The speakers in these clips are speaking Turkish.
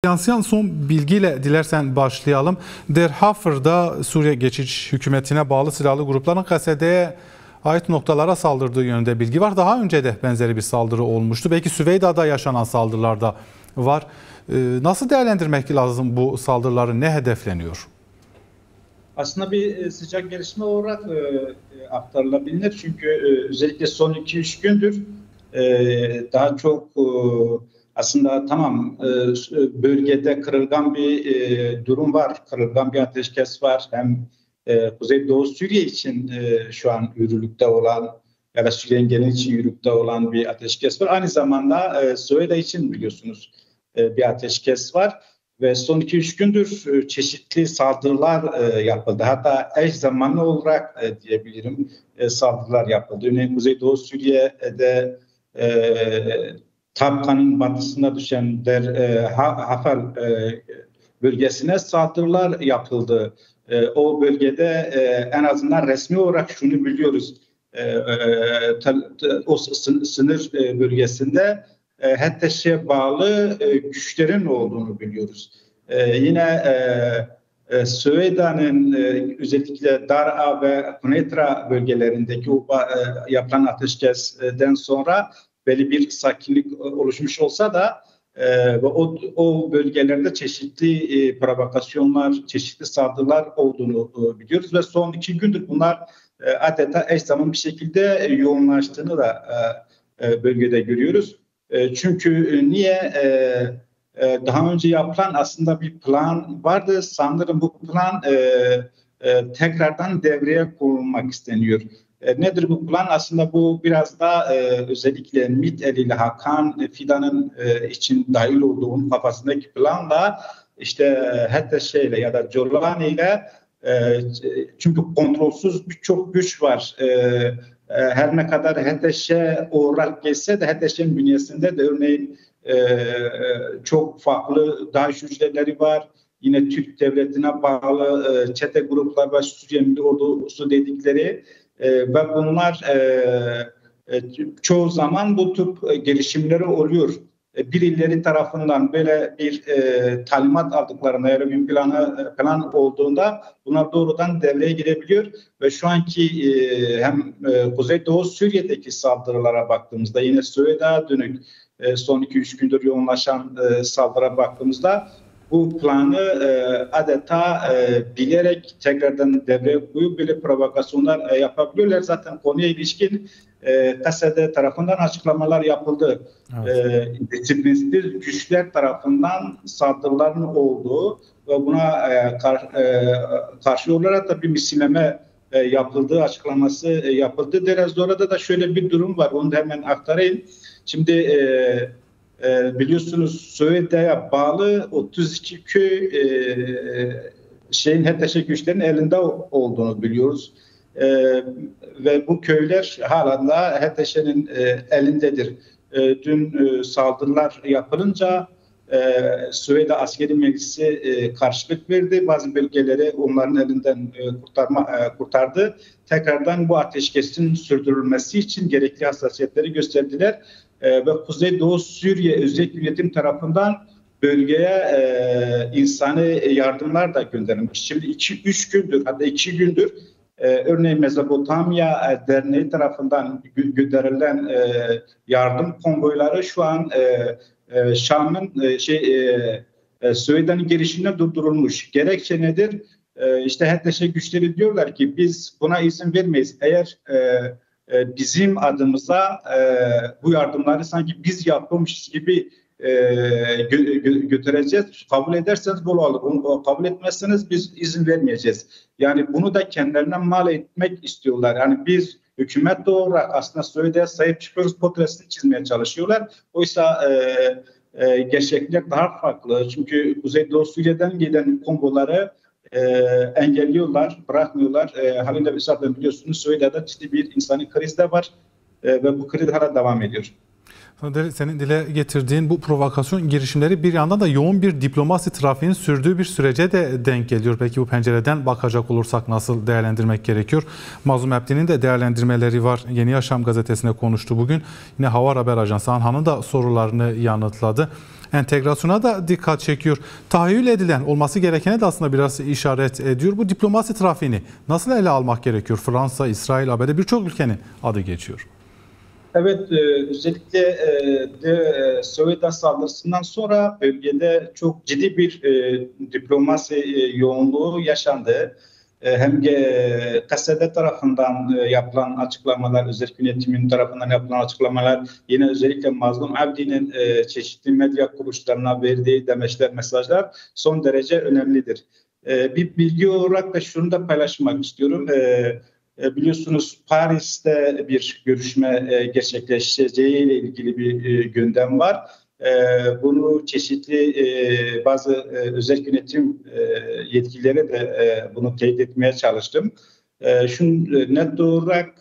Yansıyan son bilgiyle dilersen başlayalım. Derhafır'da Suriye geçiş hükümetine bağlı silahlı grupların Kasede'ye ait noktalara saldırdığı yönünde bilgi var. Daha önce de benzeri bir saldırı olmuştu. Belki Süveyda'da yaşanan saldırılarda var. Nasıl değerlendirmek lazım bu saldırıları? Ne hedefleniyor? Aslında bir sıcak gelişme olarak aktarılabilir. Çünkü özellikle son 2-3 gündür daha çok aslında tamam bölgede kırılgan bir durum var. Kırılgan bir ateşkes var. Hem Kuzeydoğu Suriye için şu an yürürlükte olan ya da Suriye'nin genel için yürürlükte olan bir ateşkes var. Aynı zamanda Söğüde için biliyorsunuz bir ateşkes var. Ve son 2-3 gündür çeşitli saldırılar yapıldı. Hatta eş zamanlı olarak diyebilirim saldırılar yapıldı. Örneğin Kuzeydoğu Suriye'de Tabkan'ın batısına düşen Hafel bölgesine saldırılar yapıldı. O bölgede en azından resmi olarak şunu biliyoruz. O sınır bölgesinde HTŞ'ye bağlı güçlerin olduğunu biliyoruz. Yine Süveyda'nın özellikle Dar'a ve Kuneitra bölgelerindeki yapılan ateşkesten sonra belli bir sakinlik oluşmuş olsa da o bölgelerde çeşitli provokasyonlar, çeşitli saldırılar olduğunu biliyoruz ve son 2 gündür bunlar adeta eş zamanlı bir şekilde yoğunlaştığını da bölgede görüyoruz. Çünkü niye? Daha önce yapılan aslında bir plan vardı. Sanırım bu plan tekrardan devreye konulmak isteniyor. Nedir bu plan? Aslında bu biraz da özellikle MİT eliyle Hakan Fidan'ın için dahil olduğu kafasındaki planla işte HTŞ ile ya da Jolani ile çünkü kontrolsüz birçok güç var. Her ne kadar HTŞ olarak geçse de HTŞ'nin bünyesinde de örneğin çok farklı DAEŞ hücreleri var. Yine Türk devletine bağlı çete gruplar ve Suriye Milli Ordusu dedikleri ve bunlar çoğu zaman bu tür gelişimleri oluyor. Birileri tarafından böyle bir talimat aldıklarında ya da bir plan olduğunda bunlar doğrudan devreye girebiliyor ve şu anki hem Kuzeydoğu Suriye'deki saldırılara baktığımızda yine Süveyda'ya dönük son 2-3 gündür yoğunlaşan saldırıya baktığımızda bu planı adeta bilerek tekrardan devreye koyup böyle provokasyonlar yapabiliyorlar. Zaten konuya ilişkin Kasede tarafından açıklamalar yapıldı. Evet. Disiplinsiz güçler tarafından saldırıların olduğu ve buna karşı olarak da bir misilleme yapıldığı açıklaması yapıldı. Biraz orada da şöyle bir durum var. Onu da hemen aktarayım. Şimdi biliyorsunuz Söğüde'ye bağlı 32 köy HTŞ güçlerin elinde olduğunu biliyoruz. Ve bu köyler hala da HTŞ'nin elindedir. Dün saldırılar yapılınca Süveyda Askeri Meclisi karşılık verdi. Bazı bölgeleri onların elinden kurtardı. Tekrardan bu ateşkesin sürdürülmesi için gerekli hassasiyetleri gösterdiler. Ve Kuzeydoğu Suriye Özel Yönetim tarafından bölgeye insani yardımlar da gönderilmiş. Şimdi 2-3 gündür hatta 2 gündür örneğin Mezopotamya Derneği tarafından gönderilen yardım konvoyları şu an Şam'ın Süveyda'nın girişine durdurulmuş. Gerekçe nedir? İşte HTŞ güçleri diyorlar ki biz buna izin vermeyiz. Eğer bizim adımıza bu yardımları sanki biz yapmışız gibi götüreceğiz. Kabul ederseniz bol olur. Kabul etmezseniz biz izin vermeyeceğiz. Yani bunu da kendilerine mal etmek istiyorlar. Yani biz hükümet olarak aslında Söğüde'ye sahip çıkıyoruz portresini çizmeye çalışıyorlar. Oysa gerçekler daha farklı. Çünkü Kuzeydoğu Suriye'den gelen konvoları engelliyorlar, bırakmıyorlar. Haliyle zaten biliyorsunuz Söğüde'de ciddi bir insani kriz de var ve bu kriz hala devam ediyor. Senin dile getirdiğin bu provokasyon girişimleri bir yandan da yoğun bir diplomasi trafiğinin sürdüğü bir sürece de denk geliyor. Peki bu pencereden bakacak olursak nasıl değerlendirmek gerekiyor? Mazlum Abdi'nin de değerlendirmeleri var. Yeni Yaşam gazetesine konuştu bugün. Yine Havar Haber Ajansı Anhan'ın da sorularını yanıtladı. Entegrasyona da dikkat çekiyor. Tahayyül edilen, olması gerekene de aslında biraz işaret ediyor. Bu diplomasi trafiğini nasıl ele almak gerekiyor? Fransa, İsrail, ABD birçok ülkenin adı geçiyor. Evet, özellikle Söğüt saldırısından sonra bölgede çok ciddi bir diplomasi yoğunluğu yaşandı. Hem Kasede tarafından yapılan açıklamalar, özel yönetimin tarafından yapılan açıklamalar, yine özellikle Mazlum Abdi'nin çeşitli medya kuruluşlarına verdiği demeçler, mesajlar son derece önemlidir. Bir bilgi olarak da şunu da paylaşmak istiyorum. Biliyorsunuz Paris'te bir görüşme gerçekleşeceği ile ilgili bir gündem var. Bunu çeşitli bazı özel yönetim yetkilileri de bunu teyit etmeye çalıştım. Şunu net olarak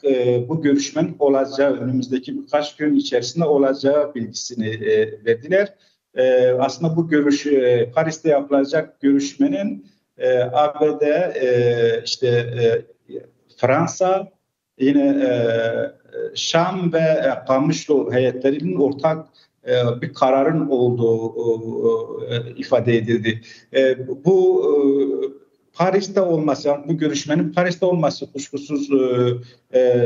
bu görüşmenin olacağı, önümüzdeki birkaç gün içerisinde olacağı bilgisini verdiler. Aslında bu Paris'te yapılacak görüşmenin ABD, Fransa, yine Şam ve Kamışlı heyetlerinin ortak bir kararın olduğu ifade edildi. Bu Paris'te olması, yani bu görüşmenin Paris'te olması kuşkusuz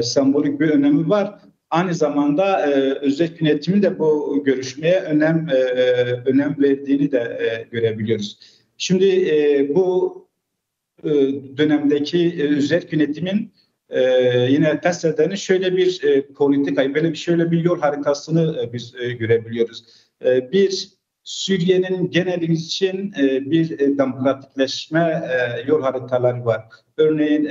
sembolik bir önemi var. Aynı zamanda özel yönetimin de bu görüşmeye önem verdiğini de görebiliyoruz. Şimdi bu dönemdeki özel yönetimin yine TESED'nin şöyle bir politikayı, şöyle bir yol haritasını biz görebiliyoruz. Bir, Suriye'nin geneli için bir demokratikleşme yol haritaları var. Örneğin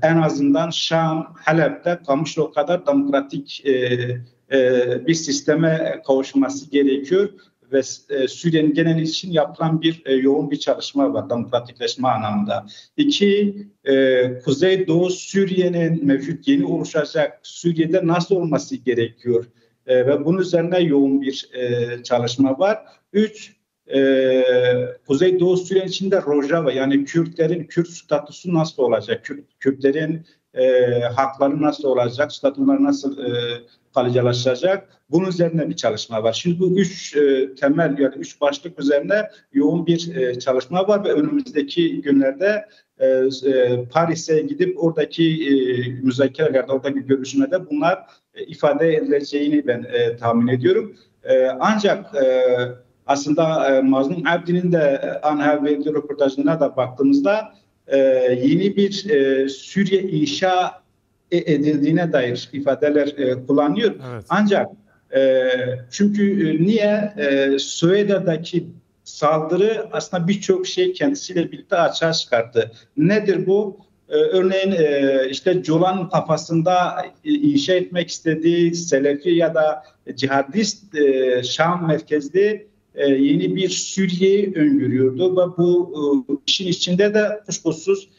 en azından Şam, Halep'te Kamışlı kadar demokratik bir sisteme kavuşması gerekiyor. Ve Suriye'nin geneli için yapılan bir yoğun bir çalışma var demokratikleşme anlamında. İki, Kuzeydoğu Suriye'nin mevcut yeni oluşacak Suriye'de nasıl olması gerekiyor? Ve bunun üzerine yoğun bir çalışma var. Üç, Kuzeydoğu Suriye içinde Rojava, yani Kürtlerin Kürt statüsü nasıl olacak? Kürtlerin hakları nasıl olacak? Statüleri nasıl kalıcılaşacak? Bunun üzerine bir çalışma var. Şimdi bu üç temel, yani üç başlık üzerine yoğun bir çalışma var ve önümüzdeki günlerde Paris'e gidip oradaki müzakerelerde, oradaki görüşmede bunlar ifade edileceğini ben tahmin ediyorum. Ancak aslında Mazlum Abdi'nin de Anha verdiği röportajına da baktığımızda yeni bir Suriye inşa edildiğine dair ifadeler kullanıyor. Evet. Ancak çünkü niye Söğüt'teki saldırı aslında birçok şey kendisiyle birlikte açığa çıkarttı. Nedir bu? Örneğin Colan kafasında inşa etmek istediği Selefi ya da cihadist Şam merkezli yeni bir Suriye'yi öngörüyordu ve bu işin içinde de kuşkusuz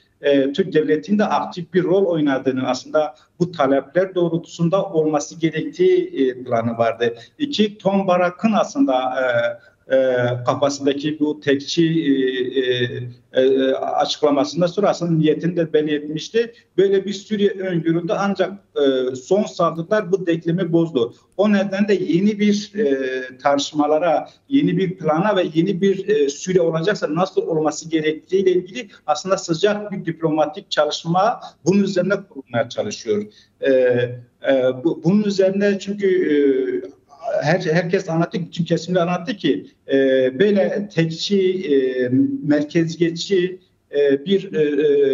Türk Devleti'nin de aktif bir rol oynadığını, aslında bu talepler doğrultusunda olması gerektiği planı vardı. İki, Tom Barak'ın aslında kafasındaki bu tekçi açıklamasında sonra aslında niyetini de belli etmişti. Böyle bir Suriye öngörüldü ancak son saldırılar bu denklemi bozdu. O nedenle yeni bir tartışmalara, yeni bir plana ve yeni bir Suriye olacaksa nasıl olması gerektiğiyle ilgili aslında sıcak bir diplomatik çalışma bunun üzerine kurulmaya çalışıyor. Bunun üzerine çünkü herkes anlattı, bütün kesimler anlattı ki böyle tekçi, merkeziyetçi bir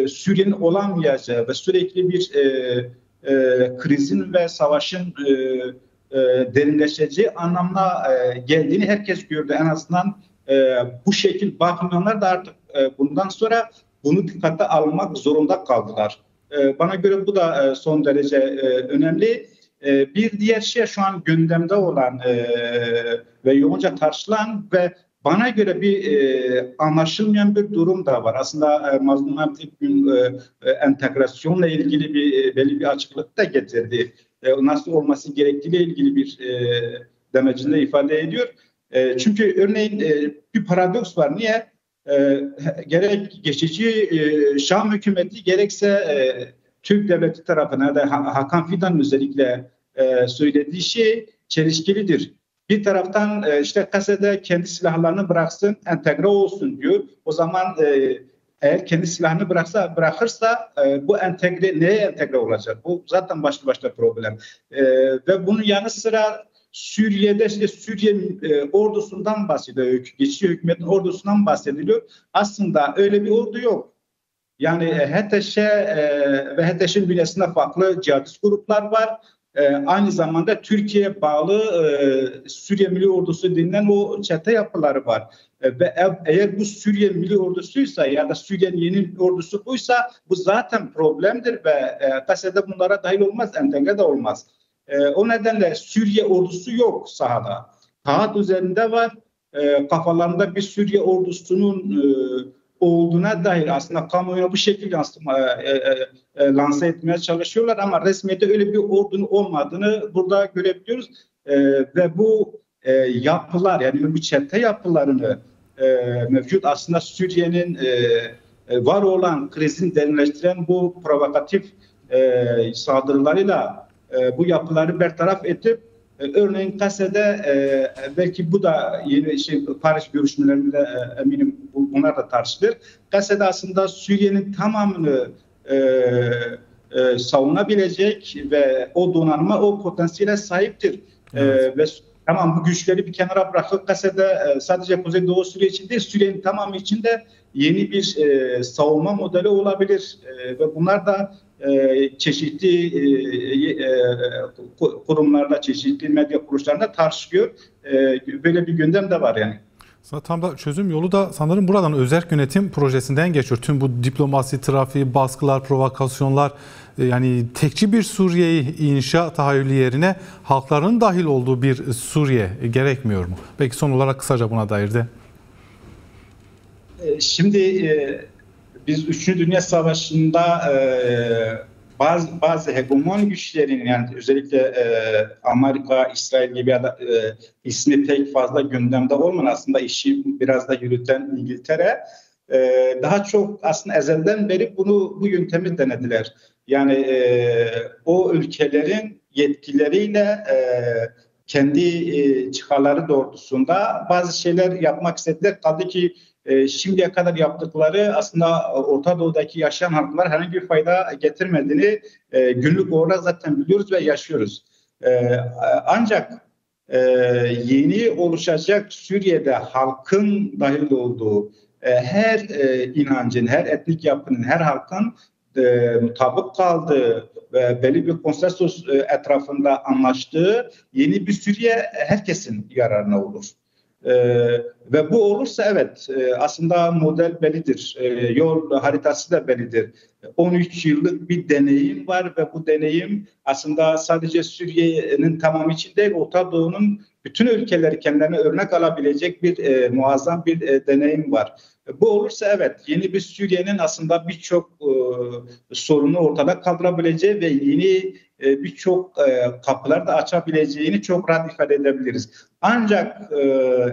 Suriye'nin olamayacağı ve sürekli bir krizin ve savaşın derinleşeceği anlamına geldiğini herkes gördü. En azından bu şekil bakmayanlar da artık bundan sonra bunu dikkate almak zorunda kaldılar. Bana göre bu da son derece önemli. Bir diğer şey şu an gündemde olan ve yoğunca tartışılan ve bana göre bir anlaşılmayan bir durum da var. Aslında Mazlum Abdi entegrasyonla ilgili belli bir açıklık da getirdi. nasıl olması gerektiğiyle ilgili bir demecinde ifade ediyor. Çünkü örneğin bir paradoks var. Niye? Gerek geçici Şam hükümeti gerekse Türk devleti tarafına da Hakan Fidan'ın özellikle söylediği şey çelişkilidir. Bir taraftan işte Kase'de kendi silahlarını bıraksın, entegre olsun diyor. O zaman eğer kendi silahını bırakırsa bu neye entegre olacak? Bu zaten başlı başına problem. Ve bunun yanı sıra Suriye'de işte Suriye ordusundan bahsediyor. Geçici hükümetin ordusundan bahsediliyor. Aslında öyle bir ordu yok. Yani HTŞ ve HTŞ'in bünyesinde farklı cihadist gruplar var. Aynı zamanda Türkiye'ye bağlı Suriye Milli Ordusu denilen o çete yapıları var. Ve eğer bu Suriye Milli Ordusuysa ya da Suriye'nin yeni ordusu buysa bu zaten problemdir ve Kase'de bunlara dahil olmaz, entegre de olmaz. O nedenle Suriye ordusu yok sahada. Kağıt üzerinde var. Kafalarında bir Suriye ordusunun olduğuna dair aslında kamuoyuna bu şekilde lanse etmeye çalışıyorlar ama resmiyete öyle bir ordunun olmadığını burada görebiliyoruz. Ve bu yapılar yani bu çete yapılarını mevcut aslında Suriye'nin var olan krizini derinleştiren bu provokatif saldırılarıyla bu yapıları bertaraf edip örneğin Kase'de belki bu da yeni Paris görüşmelerinde eminim bunlar da tartışılır. Kase'de aslında Suriye'nin tamamını savunabilecek ve o donanıma, o potansiyele sahiptir. Evet. Ve tamam bu güçleri bir kenara bırakıp Kase'de sadece Kuzeydoğu Suriye için değil, Suriye'nin tamamı için de yeni bir savunma modeli olabilir. Ve bunlar da çeşitli kurumlarda, çeşitli medya kuruluşlarında tartışılıyor. Böyle bir gündem de var yani. Tam da çözüm yolu da sanırım buradan özerk yönetim projesinden geçiyor. Tüm bu diplomasi, trafiği, baskılar, provokasyonlar yani tekçi bir Suriye'yi inşa tahayyülü yerine halkların dahil olduğu bir Suriye gerekmiyor mu? Belki son olarak kısaca buna dair de. Şimdi biz 3. Dünya Savaşı'nda bazı hegemon güçlerin yani özellikle Amerika, İsrail gibi ya da ismi pek fazla gündemde olmayan aslında işi biraz da yürüten İngiltere daha çok aslında ezelden beri bu yöntemi denediler. Yani o ülkelerin yetkileriyle kendi çıkarları doğrultusunda bazı şeyler yapmak istediler. Kaldı ki şimdiye kadar yaptıkları aslında Orta Doğu'daki yaşayan halklar herhangi bir fayda getirmediğini günlük olarak zaten biliyoruz ve yaşıyoruz. Ancak yeni oluşacak Suriye'de halkın dahil olduğu her inancın, her etnik yapının, her halkın mutabık kaldığı ve belli bir konsensus etrafında anlaştığı yeni bir Suriye herkesin yararına olur. Ve bu olursa evet aslında model bellidir, yol haritası da bellidir. 13 yıllık bir deneyim var ve bu deneyim aslında sadece Suriye'nin tamamı için değil, Orta Doğu'nun bütün ülkeleri kendilerine örnek alabilecek bir muazzam bir deneyim var. Bu olursa evet yeni bir Suriye'nin aslında birçok sorunu ortada kaldırabileceği ve yeni birçok kapılar da açabileceğini çok rahat ifade edebiliriz. Ancak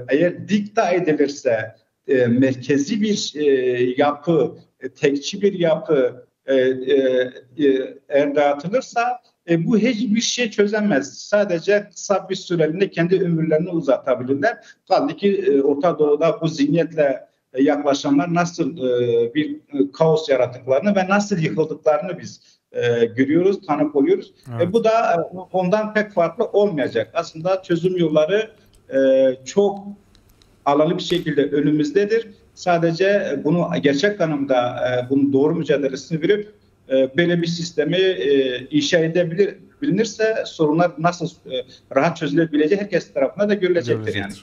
eğer dikta edilirse merkezi bir yapı, tekçi bir yapı eğer dağıtılırsa bu hiçbir şey çözemez. Sadece kısa bir süreliğine kendi ömürlerini uzatabilirler. Kaldı ki Orta Doğu'da bu zihniyetle yaklaşanlar nasıl bir kaos yarattıklarını ve nasıl yıkıldıklarını biz görüyoruz, tanık oluyoruz. Evet. Bu da ondan pek farklı olmayacak. Aslında çözüm yolları çok alanlı bir şekilde önümüzdedir. Sadece bunu gerçek anlamda bunun doğru mücadelesini verip böyle bir sistemi inşa edebilinirse sorunlar nasıl rahat çözülebileceği herkes tarafından da görülecektir yani.